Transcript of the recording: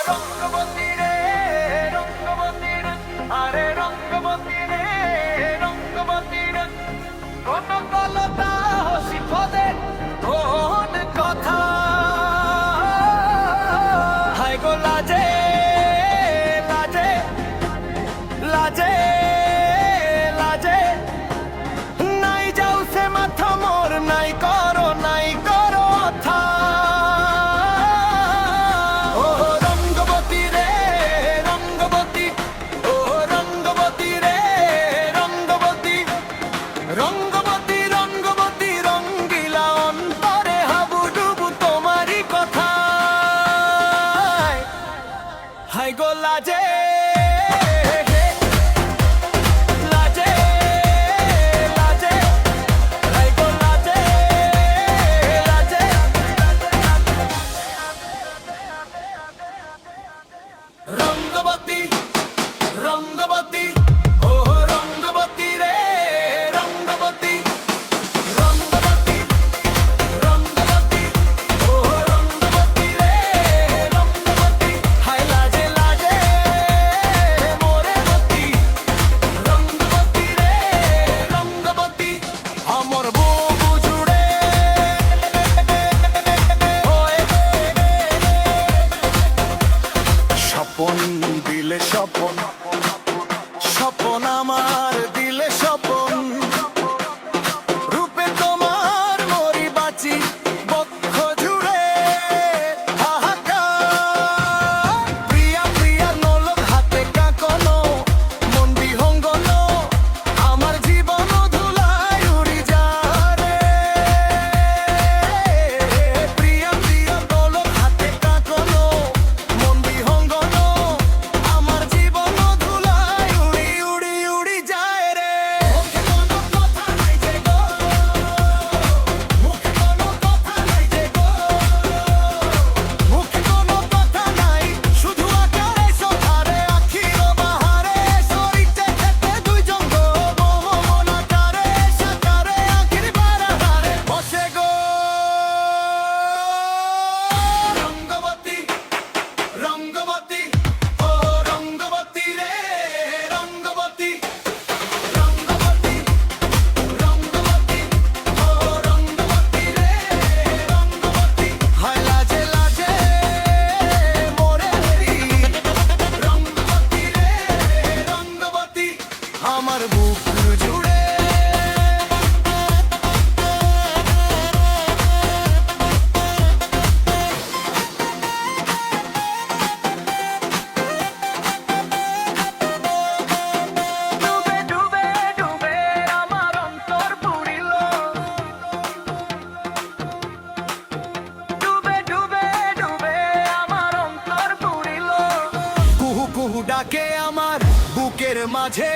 রঙ্গবতী রে রঙ্গবতী রে, আরে রঙ্গবতী রে রঙ্গবতী রে, কোন কলতা হসি পদে কোন কথা হায় গো লাজে লাজে লাজে লাজে, নাই যাও সে মাথা মোর নাই করো থা। ও রঙ্গবতী রে রঙ্গবতী, ও রঙ্গবতী রে রঙ্গবতী, রঙ্গবতী রঙ্গবতী রঙ্গিলা অন্তরে হাবুডুবু তোমারই কথা হায় গো লাজে লাজে লাজে, হায় গো লাজে লাজে। রঙ্গবতী রঙ্গবতী, ও রঙ্গবতী রে রঙ্গবতী, রঙ্গবতী রঙ্গবতী, ও রঙ্গবতী রে রঙ্গবতী, হায় লাজে লাজে মোরে মতি, রঙ্গবতী রে রঙ্গবতী, আমার বুকু জুড়ে ওয়ে স্বপন দিলে স্বপন, স্বপন আমার দিলে স্বপন, রূপে তোমার মরি বাঁচি বক্ষ জুড়ে হাহাকার। প্রিয়া প্রিয়া নলক হাতে কাঁকনো মন বিহঙ্গন, আমার জীবন ধুলায় উড়ি যারে। প্রিয়া প্রিয়া নলক হাতে কাঁকনো মন বিহঙ্গন, আমার জীবন ধুলায় উড়ি উড়ি উড়ি যায় রে। মুখে কোনো কথা নাই যে গো, মুখে কোনো কথা নাই যে গো, মুখে কোনো কথা নাই, শুধু আকারে সখারে আখির বাহারে সইতে খেতে দুইজন গো, মন আকারে সাকারে আখির বারাহারে বসে গো। রঙ্গবতী রঙ্গবতী, ও রঙ্গবতী রে রঙ্গবতী, রঙ্গবতী রঙ্গবতী, ও রঙ্গবতী রে রঙ্গবতী, হায় লাজে লাজে মোরে হরি, রঙ্গবতী রে রঙ্গবতী, আমার বুক জুড়ে ডুবে ডুবে ডুবে আমার অন্তর পুরিল, ডুবে ডুবে ডুবে আমার অন্তর পুরিল, কুহু কুহু ডাকে আমার বুকের মাঝে।